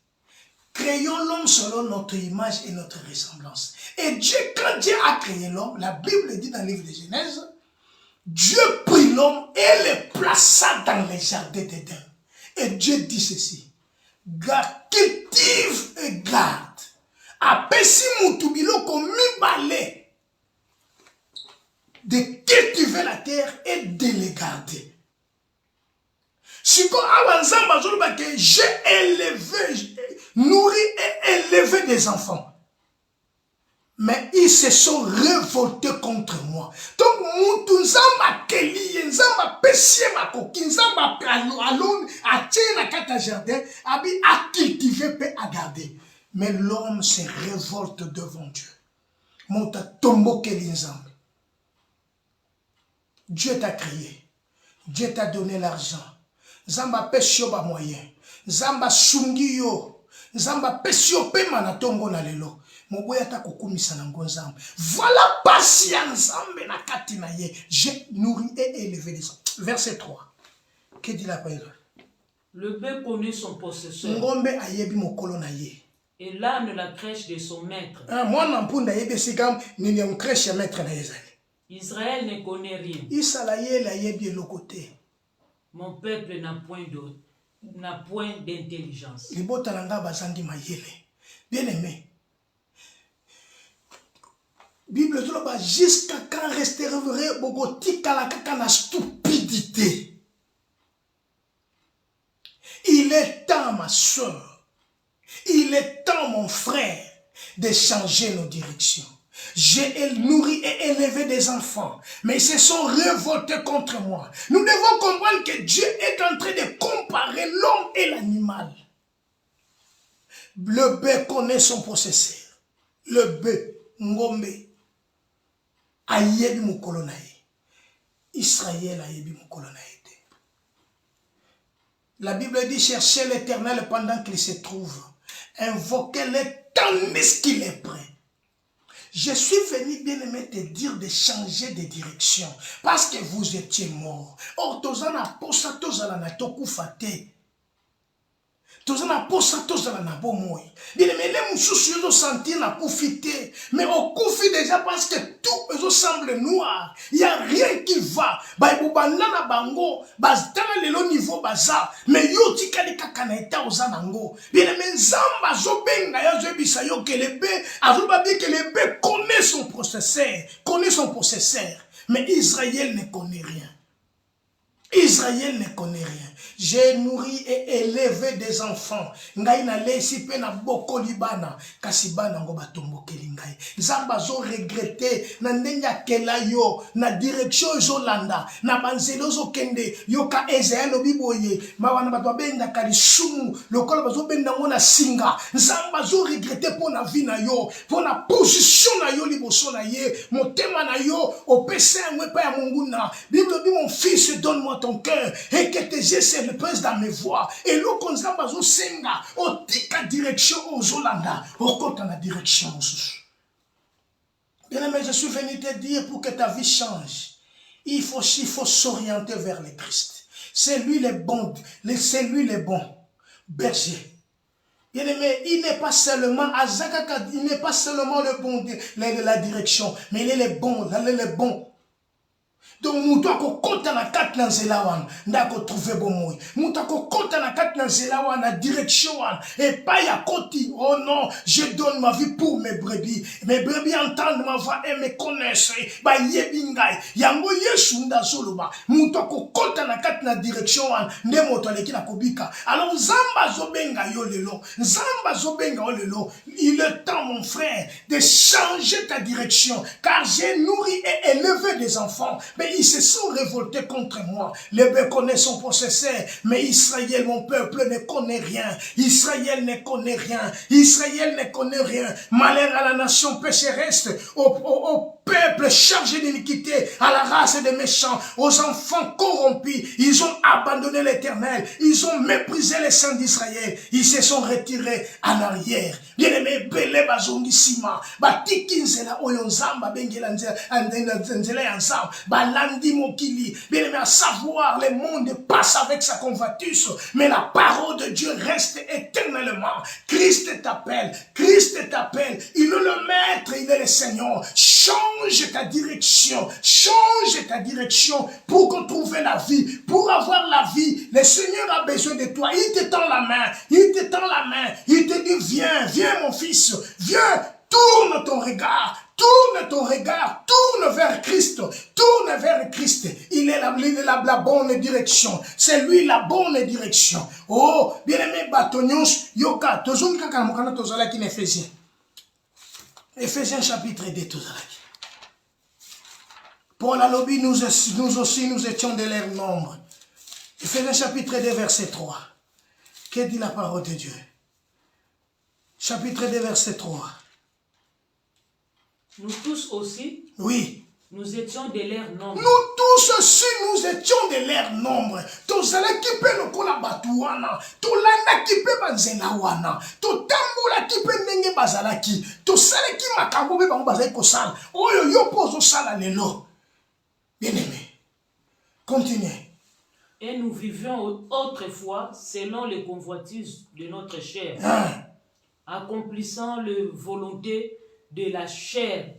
créons l'homme selon notre image et notre ressemblance. Et Dieu, quand Dieu a créé l'homme, la Bible dit dans le livre de Genèse, Dieu prit l'homme et le plaça dans le jardin d'Éden. Et Dieu dit ceci: cultive et garde. Apesi mutubilo komi balé de cultiver la terre et de les garder. Si quand avanzamba zoluba que j'ai élevé, nourri et élevé des enfants, mais ils se sont révoltés contre moi. Donc mutu nzamba keli nzamba pesie makoki nzamba alone atie na kata jardin abi a cultiver pe a garder. Mais l'homme se révolte devant Dieu. Monta tombo keli nzamba. Dieu t'a créé. Dieu t'a donné l'argent. Zamba pesio ba moyen. Zamba sungi yo. Zamba pesio pe manatongo na lelo. Moboya ta kokumisa na ngonzamba. Voilà patience nzambe na kati na ye. J'ai nourri et élevé les hommes. Verset 3. Que dit la parole? Le bœuf connaît son possesseur. Ngombe ayebi mokolo na ye. Et l'âne la crèche de son maître. Moi nampunda yebi sikam nini on crèche maître na yezali. Israël ne connaît rien. Mon peuple n'a point d'intelligence. Bien aimé. Bible dit jusqu'à quand resterait la stupidité. Il est temps, ma soeur, il est temps, mon frère, de changer nos directions. J'ai nourri et élevé des enfants, mais ils se sont révoltés contre moi. Nous devons comprendre que Dieu est en train de comparer l'homme et l'animal. Le bœuf connaît son possesseur. Le bœuf, ngombe, ayebi mukolo na ye. Israël ayebi mukolo na ye. La Bible dit chercher l'Éternel pendant qu'il se trouve. Invoquez-le tandis qu'il est prêt. Je suis venu, bien-aimé, te dire de changer de direction. Parce que vous étiez mort. Or, tozana posa tozala na tokufate. Tozana posa tozala na bomoi. Bien-aimé, les moussous ils ont senti na koufité. Mais au koufi déjà parce que tout semble noir. Il n'y a rien qui va. Baibubana bango. Bazana le niveau baza. Mais yo tikali kakaneta ozanango. Bien-aimé, zamba zobenga ya zobisa yo que le bé. Azobabi que le bé connaît son possesseur. Connaît son possesseur. Mais Israël ne connaît rien. Israël ne connaît rien. J'ai nourri et élevé des enfants. Ngai na lesi pe na boko libana. Kasibana ngo batomboke lingai. Zamba zo regretter na ndenya kela yo na direction zo landa na banzelo zo kende yo ka Ezaïe no biboye mawana bato benda kalisumu lokolo bazo benda ngona singa. Zamba zo regretter pour na vie na yo, pour na position na yo liboso na ye, motema na yo opesa ngwe pa ya Mungu na. Bible dit mon fils donne-moi ton cœur et que tes yeux se reposent dans mes voies. Et l'eau qu'on s'en va senga, au tika direction aux Zolanda, au côté de la direction aux Bien aimé, je suis venu te dire pour que ta vie change. Il faut s'orienter vers le Christ. C'est lui le bon, c'est lui le bon berger. Bien aimé, il n'est pas seulement Azakaka, il n'est pas seulement le bon de la direction, mais il est le bon, le bon. Donc, mutu akokota na kati na nzela wana ndako trouver bomoi. Mutu akokota na kati na nzela wana direction wana et pas ya koti. Oh non, je donne ma vie pour mes brebis. Mes brebis entendent ma voix et me connaissent. Ba yebingai. Yango Yesu ndazoloba. Mutu akokota na kati na direction wana nde moto aleki na kobika. Alors Zamba zobenga yo lelo. Zamba zobenga yo lelo. Il est temps mon frère de changer ta direction car j'ai nourri et élevé des enfants. Mais ils se sont révoltés contre moi. Les bœufs connaissent son possesseur, mais Israël, mon peuple, ne connaît rien. Israël ne connaît rien. Israël ne connaît rien. Malheur à la nation pécheresse, au peuple chargé d'iniquité, à la race des méchants, aux enfants corrompus. Ils ont abandonné l'Éternel. Ils ont méprisé les saints d'Israël. Ils se sont retirés en arrière. Bien-aimé, Bele Bazongi Sima, Batikinzela Oyonzamba, Bengela Nzela Yanzam, Balandi Mokili. Bien-aimé, à savoir, le monde passe avec sa convoitise, mais la parole de Dieu reste éternellement. Christ t'appelle, Christ t'appelle. Il est le Maître, il est le Seigneur. Change ta direction pour qu'on trouve la vie, pour avoir la vie. Le Seigneur a besoin de toi. Il te tend la main, il te dit viens mon fils, viens, tourne ton regard vers Christ, il est la bonne direction, c'est lui la bonne direction. Oh, bien-aimé Batonios, Yoka, tozongi kaka mokana tozalaki na Éphésiens chapitre 2 tozalaki. Paul a lobby, nous aussi nous étions de leur nombre. Éphésiens chapitre 2 verset 3. Que dit la parole de Dieu? Chapitre 2 verset 3. Nous tous aussi, oui, nous étions de leur nombre. Nous tous aussi, nous étions de leur nombre. Tozala kipe lokola batuana, tolanda kipe banzela wana, totambola kipe ndenge bazalaki, tosala ki makambo be bango bazali kosala. Oyo yo pozo sala lelo. Bien-aimé, continuez. Et nous vivions autrefois selon les convoitises de notre chair, accomplissant les volontés de la chair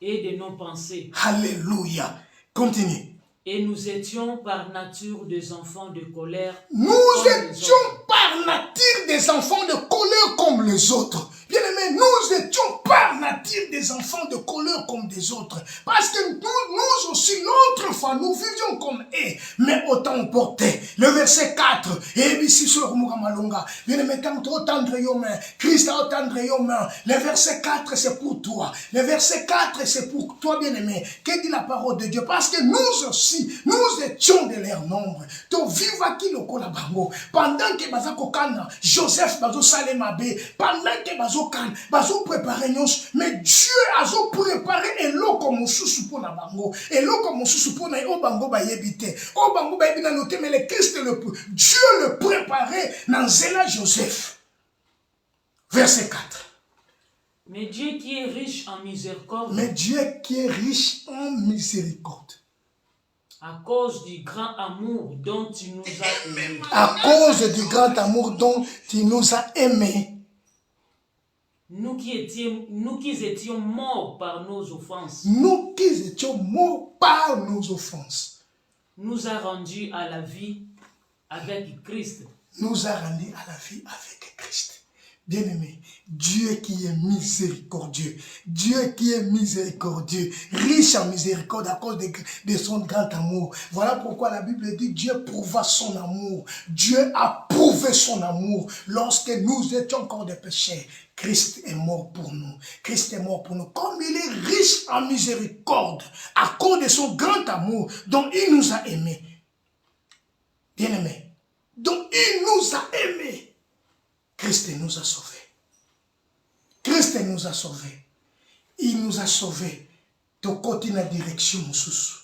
et de nos pensées. Alléluia. Continue. Et nous étions par nature des enfants de colère. Nous étions par nature des enfants de colère comme les autres. Bien-aimés, nous étions par nature des enfants de colère comme des autres. Parce que nous aussi, autrefois nous vivions comme eux, mais autant emportés. Le verset 4, et ici sur le Malonga, bien aimé, tant tendre yo main, Christ a tendre yo main. Le verset 4, c'est pour toi. Le verset 4, c'est pour toi, bien aimé. Que dit la parole de Dieu? Parce que nous aussi, nous étions de leur nombre. To viva qui le kola bango. Pendant que bazako kana, Joseph bazo salemabe, pendant que bazo kan, bazo préparer nous, mais Dieu a préparé eloko mususu pour na bango. Eloko mususu pour na o bango ba yebite. O bango ba yebina noté, mais le Christ Dieu le préparait dans Zéla Joseph. Verset 4. Mais Dieu qui est riche en miséricorde, Mais Dieu qui est riche en miséricorde, à cause du grand amour dont il nous a aimés, à cause du grand amour dont il nous a aimés, nous qui étions morts par nos offenses, nous qui étions morts par nos offenses, nous a rendus à la vie avec Christ. Nous a rendus à la vie avec Christ. Bien-aimé, Dieu qui est miséricordieux, Dieu qui est miséricordieux, riche en miséricorde à cause de son grand amour. Voilà pourquoi la Bible dit Dieu prouva son amour. Dieu a prouvé son amour lorsque nous étions encore des pécheurs. Christ est mort pour nous. Christ est mort pour nous. Comme il est riche en miséricorde à cause de son grand amour dont il nous a aimés. Bien-aimé, dont il nous a aimés. Christ nous a sauvés. Christ nous a sauvés. Il nous a sauvés. To côté na direction mususu.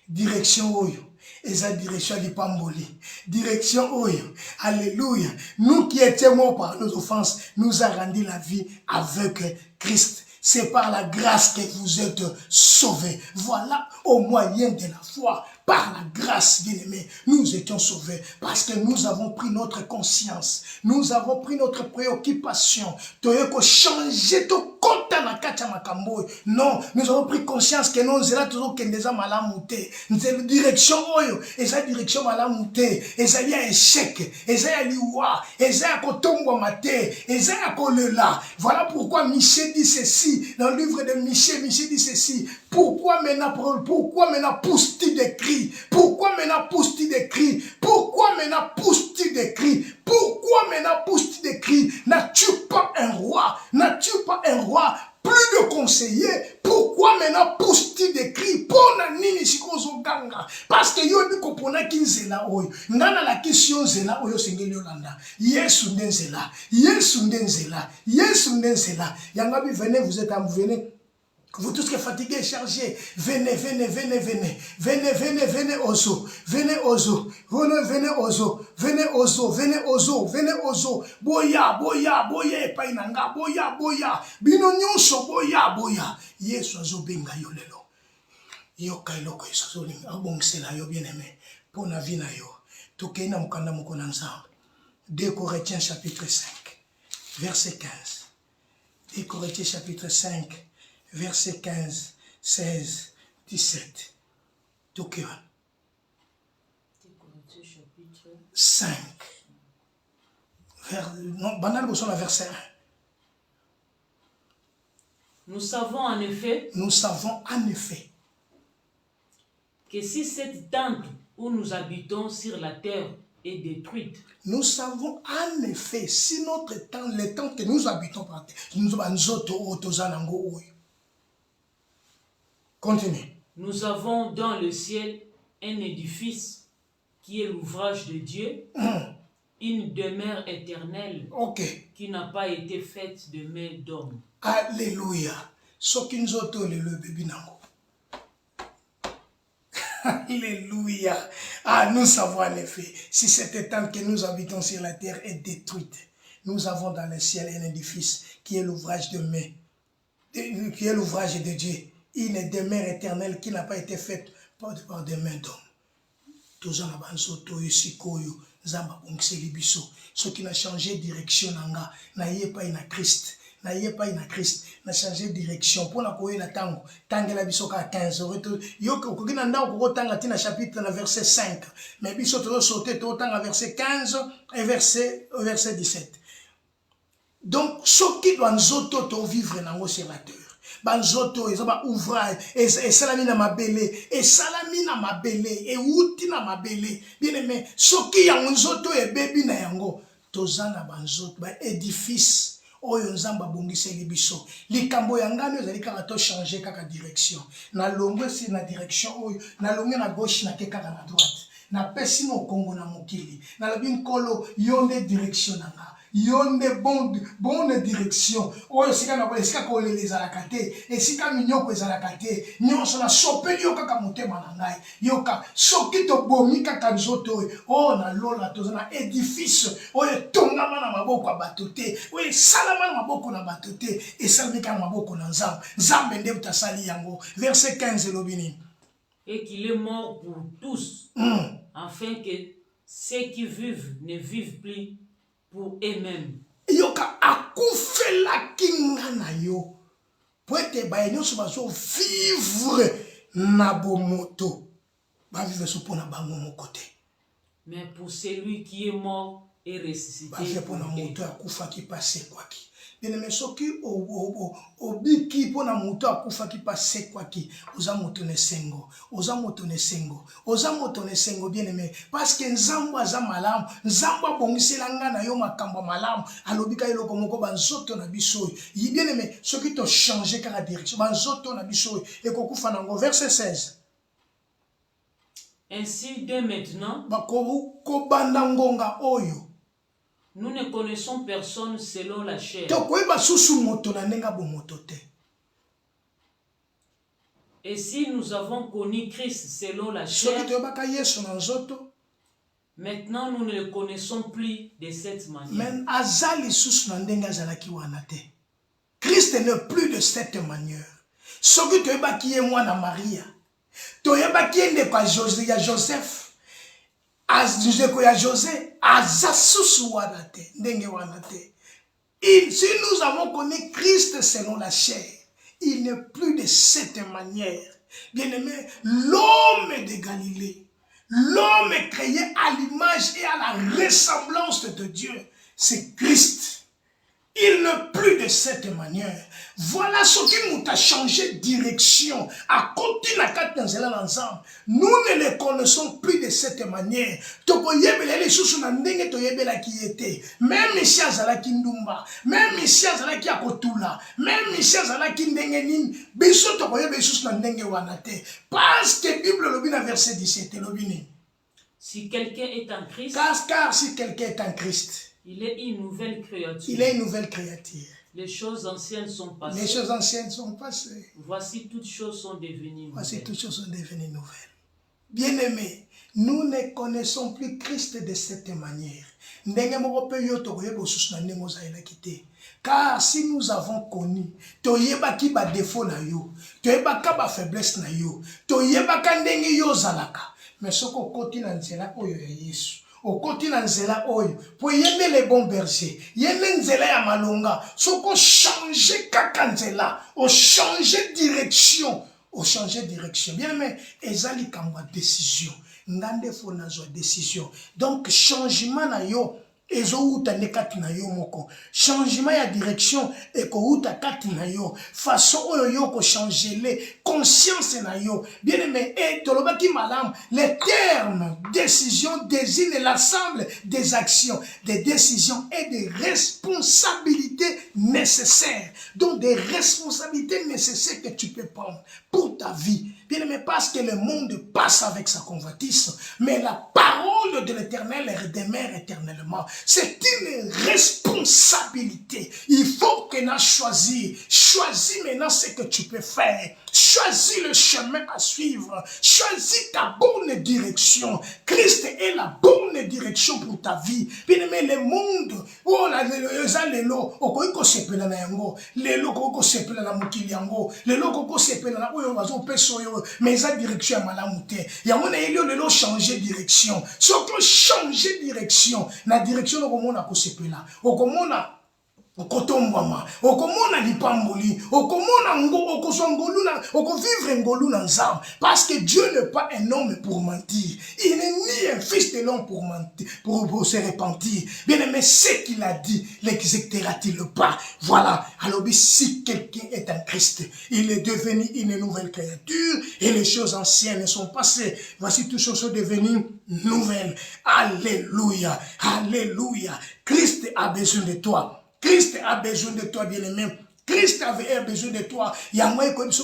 Direction oyo. Esa direction di pamboli. Direction oyo. Alléluia. Nous qui étions morts par nos offenses, nous a rendu la vie avec Christ. C'est par la grâce que vous êtes sauvés. Voilà, au moyen de la foi, par la grâce, bien-aimés, nous étions sauvés. Parce que nous avons pris notre conscience. Nous avons pris notre préoccupation. Changer tout compte na kacha makambo. Non, nous avons pris conscience que nous sommes toujours kendeza malamute. Nous avons direction oyo, et sa direction malamute. Et ça y a échec, et ça y a liwa, et ça y a kotongo mate, et ça y a kolela. Voilà pourquoi Michée dit ceci, dans le livre de Michée dit ceci. Pourquoi maintenant pousse-t-il des cris? Pourquoi maintenant pousse-t-il des cris? Pourquoi maintenant pousse-t-il des cris? Pourquoi maintenant pousse-t-il des cris? N'as-tu pas un roi? N'as-tu pas un roi? Plus de conseillers. Pourquoi maintenant pousse-t-il des cris? Pona nini sikozo ganga? Parce que yo biko pona kinzela oyo. Ngana la kisio zela oyo sengeli yolanda. Yesu ndenzela. Yesu ndenzela. Yesu ndenzela. Yangabi venez, vous êtes venez. Vous tous qui êtes fatigués, chargés, venez, venez, venez, venez, venez, venez, venez aux eaux, venez aux eaux, venez aux eaux, venez aux eaux, venez aux eaux, venez aux eaux, boya, boya, boya, painanga, boya, boya, bino nyonso, boya, boya, yesu azo benga yo lelo, yo kailoko yesu azo linga, abongisela yo bien aimé, pour la vie na yo, tokei na mukanda moko na nzambe. 2 Corinthiens chapitre 5, verset 15, 2 Corinthiens chapitre 5, verset 15, 16, 17. Tokyo. 5. Verset 1. Nous savons en effet que si cette tente où nous habitons sur la terre est détruite, nous savons en effet si notre tente, les tentes que nous habitons par terre, continue. Nous avons dans le ciel un édifice qui est l'ouvrage de Dieu, une demeure éternelle qui n'a pas été faite de main d'homme. Alléluia. Alléluia. Ah, nous savons en effet, si cette tente que nous habitons sur la terre est détruite, nous avons dans le ciel un édifice qui est l'ouvrage de main, qui est l'ouvrage de Dieu. Une demeure éternelle qui n'a pas été faite par des mains d'hommes. Tous les gens ceux qui n'ont changé de direction, n'ayez pas une Christ. N'ayez pas une Christ. N'a changé de direction. Pour la couille la tango. Tangue la bisoka à 15. Yoko, koginanda ou tanga tina chapitre verset 5. Mais bisoto sauter tout tanga verset 15 et verset 17. Donc, ceux qui doivent nous vivre sur la terre. banzoto eza ba ouvrage esalami na mabele esalami na mabele euti na mabele bien aimé soki yango nzoto ebebi na yango toza na banzoto ba édifice oyo nzambe abongiseli biso likambo ya ngano ezali kaka to changer kaka direction na longwe si na direction oyo na longwe na gauche na ke kaka na droite na pesi mokongo na mokili na lobi nkolo yo nde direction na nga yo nde bonne direction oyo esika na esika kolela ezalaka te esika minyoko ezalaka te nyonso na sopeli yo kaka motema na ngai yoka soki tobomi kaka nzoto oyo oyo na lola toza na édifice oyo etongama na maboko ya bato te oyo esalama na maboko na bato te esalami kaka na maboko na nzambe nzambe nde tasali yango verset 15 elobi nini et qu'il est mort pour tous, afin que ceux qui vivent ne vivent plus pour eux-mêmes. Yoka akufelaki nga na yo po ete baye nyonso bazovivre na bomoto bavivre so mpo na bango moko te mais pour celui qui est mort et ressuscité bavivre mpo na moto akufaki mpe asekwaki bien-aimé soki obiki mpo na moto akufaki mpe asekwaki oza moto na esengo oza moto na esengo oza moto na esengo bien-aimé parce que nzambe aza malamu nzambe abongisela nga na yo makambo malamu alobika eloko moko banzoto na biso oyo bien-aimé soki tochange kaka direction banzoto na biso oyo ekokufa nango verset 16 ainsi dès maintenant bakobanda ngonga oyo nous ne connaissons personne selon la chair. Et si nous avons connu Christ selon la chair, maintenant nous ne le connaissons plus de cette manière. Christ n'est plus de cette manière. Ce que tu es qui est moi na Maria, tu es qui est Joseph. José, si nous avons connu Christ selon la chair, il n'est plus de cette manière. Bien-aimé, l'homme de Galilée, l'homme créé à l'image et à la ressemblance de Dieu, c'est Christ. Il n'est plus de cette manière. Voilà ce qui nous a changé de direction. À côté de la carte ensemble, nous ne les connaissons plus de cette manière. Même ici à Zalaki Ndumba, même ici à Zalaki Akotula, même ici à Zalaki Ndengenin, Biso Tokoye Besus Nandenge Wanate. Parce que la Bible lobby dans verset 17, lobby. Si quelqu'un est en Christ, car si quelqu'un est en Christ, il est une nouvelle créature. Il est une nouvelle créature. Les choses anciennes sont passées. Les choses anciennes sont passées. Voici toutes choses sont devenues nouvelles. Voici toutes choses sont devenues nouvelles. Bien-aimés, nous ne connaissons plus Christ de cette manière. Car si nous avons connu, toyeba ki ba défaut na yo, toyeba ka ba faiblesse na yo, toyeba ka ndenge yo zalaka. Mais soko koti na nzela oyo ya Yesu. Au continent nzela oyo pour yembe les bons bergers yembe nzela ya malonga soko changer kaka nzela o changer direction bien mais ezali kamba décision ngande fo nazo décision donc changement na yo ezouta ne kati na yo moko changement ya direction ekouta kati na yo façon oyo yo ko changer les conscience na yo bien aimé et tolobaki malam les termes décision désignent l'ensemble des actions des décisions et des responsabilités nécessaires donc des responsabilités nécessaires que tu peux prendre pour ta vie bien aimé parce que le monde passe avec sa convoitise mais la parole de l'Éternel demeure éternellement. C'est une responsabilité. Il faut que nous choisissions. Choisis maintenant ce que tu peux faire. Choisis le chemin à suivre. Choisis ta bonne direction. Christ est la bonne direction pour ta vie. Bien aimé, le monde, oh là, lelo, okoiko sepela na yango, lelo koko sepela na mukili yango, lelo koko sepela na oyo bazo peso yo, mais ça direction ya malamu te. Yango na elio lelo changer direction. Surtout changer direction. Na direction okomona ko sepela. Okomona okotombwama okomona lipamboli okomona okovivre ngolu na nzambe parce que Dieu n'est pas un homme pour mentir, il n'est ni un fils de l'homme pour mentir, pour se repentir. Bien aimé, ce qu'il a dit l'exécutera-t-il pas? Voilà. Alors si quelqu'un est en Christ, il est devenu une nouvelle créature et les choses anciennes sont passées, voici toutes choses sont devenues nouvelles. Alléluia, alléluia. Christ a besoin de toi. Christ a besoin de toi, bien-aimé. Christ avait besoin de toi. Il y a moyen que tu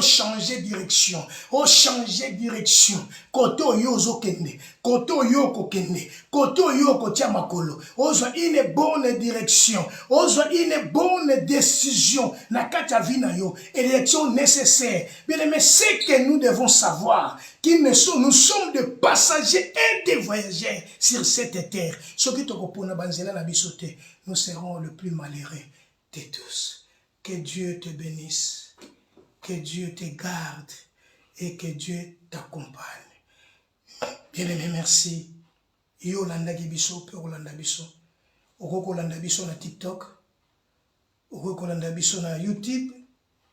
changer direction. Changer direction. Koto yozo kende. Koto yoko kende. Koto yoko tiamakolo. Ozo une bonne direction. Ozo une bonne décision. Nakata vina yo. Élection nécessaire. Bien-aimé, c'est que nous devons savoir. Nous sommes des passagers et des voyageurs sur cette terre. Ce qui te repose banzela la bisote, nous serons le plus malheureux de tous. Que Dieu te bénisse, que Dieu te garde et que Dieu t'accompagne. Bien-aimé, merci. Yo landa gibiso pe olanda biso. Oko landa biso na TikTok. Oko landa biso na YouTube.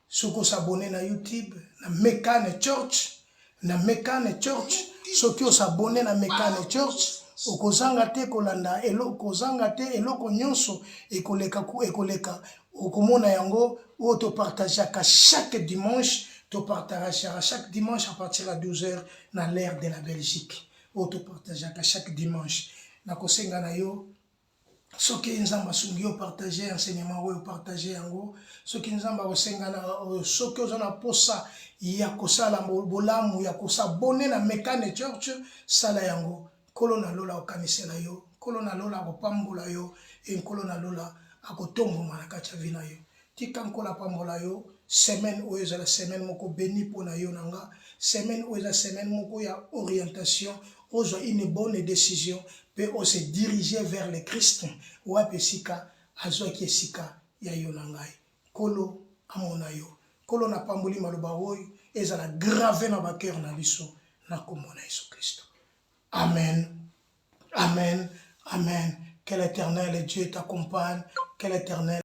Soko s'abonner na YouTube, na Mekane Church. Na Mekane Church, soki osabone na Mekane Church, okozanga te kolanda okozanga te eloko nyonso ekoleka okomona yango o to partageaka chaque dimanche, to partageaka chaque dimanche à partir de 12h dans l'ère de la Belgique. O to partageaka chaque dimanche. Na kosenga na yo soki nzamba sungi yo partager enseignement ou partager yango soki nzamba kosenga na soki ozana posa ya kosala bolamu ya kosabone na Mekane Church sala yango kolo na lola okanisela yo kolo na lola kopambola yo nkolo na lola akotombo manakati ya vina yo tika nkola pambola yo semaine oyo ezala semaine moko béni pona yo nanga semaine oyo ezala semaine moko ya orientation ozwa une bonne décision pe on se diriger vers le Christ wapi sika azwaki esika ya yo na ngai kolo amona yo kolo na pamboli maloba oyo ezala gravé na bakeur na biso na kombo na Yesu Kristo. Amen, amen, amen. Que l'Éternel Dieu t'accompagne, que l'Éternel